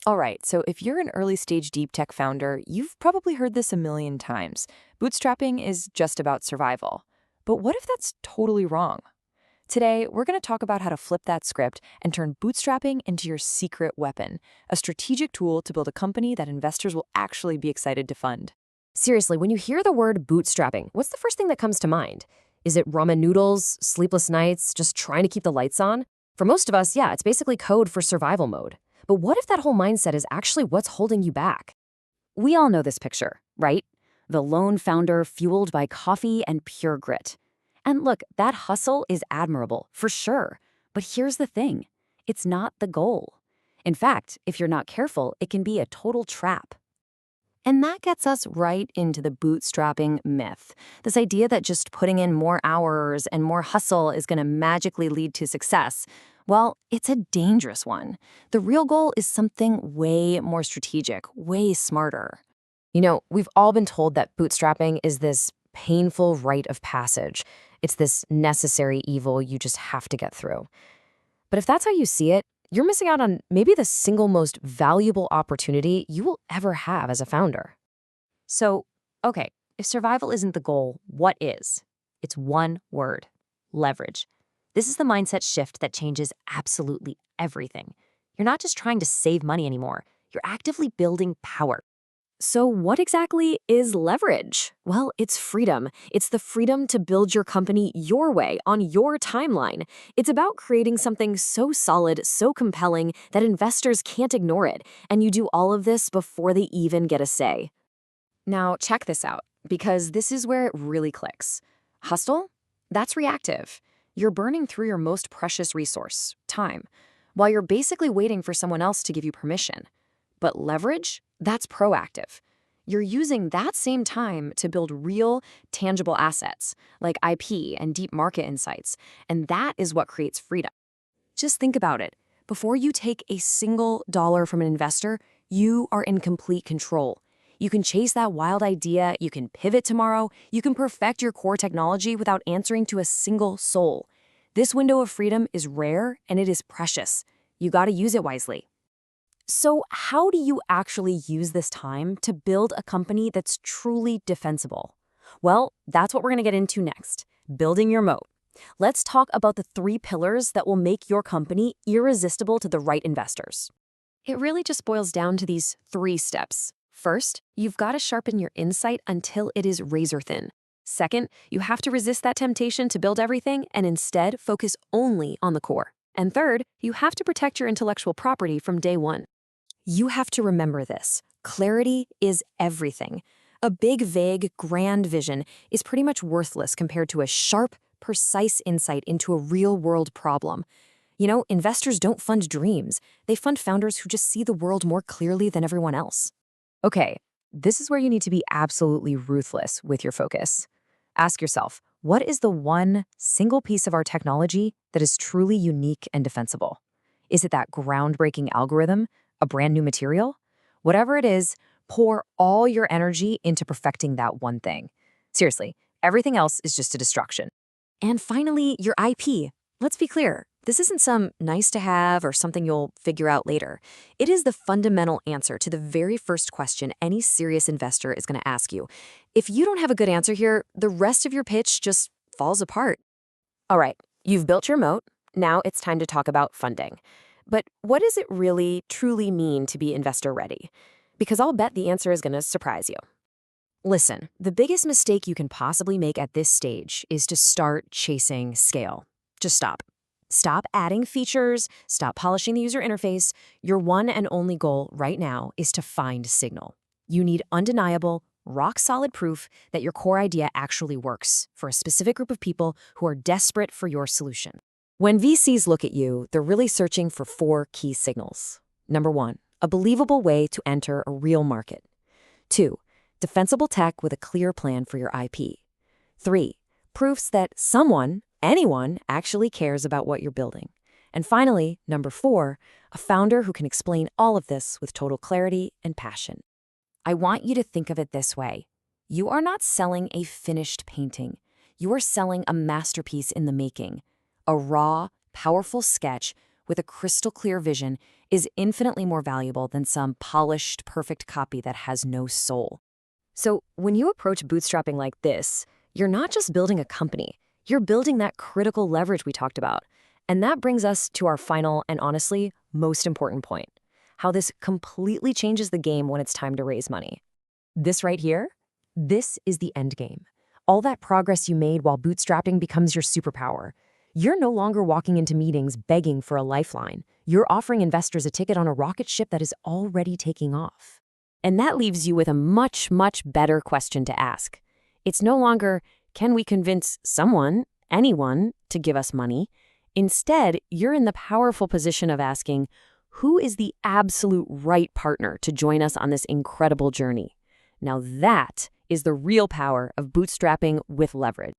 All right, so if you're an early stage deep tech founder, you've probably heard this a million times. Bootstrapping is just about survival. But what if that's totally wrong? Today, we're going to talk about how to flip that script and turn bootstrapping into your secret weapon, a strategic tool to build a company that investors will actually be excited to fund. Seriously, when you hear the word bootstrapping, what's the first thing that comes to mind? Is it ramen noodles, sleepless nights, just trying to keep the lights on? For most of us, yeah, it's basically code for survival mode. But what if that whole mindset is actually what's holding you back? We all know this picture, right? The lone founder fueled by coffee and pure grit. And look, that hustle is admirable, for sure. But here's the thing. It's not the goal. In fact, if you're not careful, it can be a total trap. And that gets us right into the bootstrapping myth. This idea that just putting in more hours and more hustle is going to magically lead to success. Well, it's a dangerous one. The real goal is something way more strategic, way smarter. You know, we've all been told that bootstrapping is this painful rite of passage. It's this necessary evil you just have to get through. But if that's how you see it, you're missing out on maybe the single most valuable opportunity you will ever have as a founder. So, okay, if survival isn't the goal, what is? It's one word: leverage. This is the mindset shift that changes absolutely everything. You're not just trying to save money anymore. You're actively building power. So what exactly is leverage? Well, it's freedom. It's the freedom to build your company your way, on your timeline. It's about creating something so solid, so compelling, that investors can't ignore it. And you do all of this before they even get a say. Now, check this out, because this is where it really clicks. Hustle? That's reactive. You're burning through your most precious resource, time, while you're basically waiting for someone else to give you permission. But leverage? That's proactive. You're using that same time to build real, tangible assets, like IP and deep market insights, and that is what creates freedom. Just think about it. Before you take a single dollar from an investor, you are in complete control. You can chase that wild idea, you can pivot tomorrow, you can perfect your core technology without answering to a single soul. This window of freedom is rare and it is precious. You gotta use it wisely. So how do you actually use this time to build a company that's truly defensible? Well, that's what we're going to get into next, building your moat. Let's talk about the 3 pillars that will make your company irresistible to the right investors. It really just boils down to these 3 steps. First, you've got to sharpen your insight until it is razor thin. Second, you have to resist that temptation to build everything and instead focus only on the core. And third, you have to protect your intellectual property from day one. You have to remember this. Clarity is everything. A big, vague, grand vision is pretty much worthless compared to a sharp, precise insight into a real-world problem. You know, investors don't fund dreams. They fund founders who just see the world more clearly than everyone else. Okay, this is where you need to be absolutely ruthless with your focus. Ask yourself, what is the one single piece of our technology that is truly unique and defensible? Is it that groundbreaking algorithm? A brand new material? Whatever it is, pour all your energy into perfecting that one thing. Seriously, everything else is just a distraction. And finally, your IP. Let's be clear, this isn't some nice to have or something you'll figure out later. It is the fundamental answer to the very first question any serious investor is going to ask you. If you don't have a good answer here, the rest of your pitch just falls apart. All right, you've built your moat. Now it's time to talk about funding. But what does it really, truly mean to be investor ready? Because I'll bet the answer is going to surprise you. Listen, the biggest mistake you can possibly make at this stage is to start chasing scale. Just stop. Stop adding features, stop polishing the user interface. Your one and only goal right now is to find signal. You need undeniable, rock-solid proof that your core idea actually works for a specific group of people who are desperate for your solution. When VCs look at you, they're really searching for 4 key signals. Number 1, a believable way to enter a real market. 2, defensible tech with a clear plan for your IP. 3, proofs that someone, anyone, actually cares about what you're building. And finally, number 4, a founder who can explain all of this with total clarity and passion. I want you to think of it this way. You are not selling a finished painting. You are selling a masterpiece in the making. A raw, powerful sketch with a crystal clear vision is infinitely more valuable than some polished, perfect copy that has no soul. So when you approach bootstrapping like this, you're not just building a company, you're building that critical leverage we talked about. And that brings us to our final and honestly, most important point, how this completely changes the game when it's time to raise money. This right here, this is the end game. All that progress you made while bootstrapping becomes your superpower. You're no longer walking into meetings begging for a lifeline. You're offering investors a ticket on a rocket ship that is already taking off. And that leaves you with a much, much better question to ask. It's no longer, can we convince someone, anyone, to give us money? Instead, you're in the powerful position of asking, who is the absolute right partner to join us on this incredible journey? Now that is the real power of bootstrapping with leverage.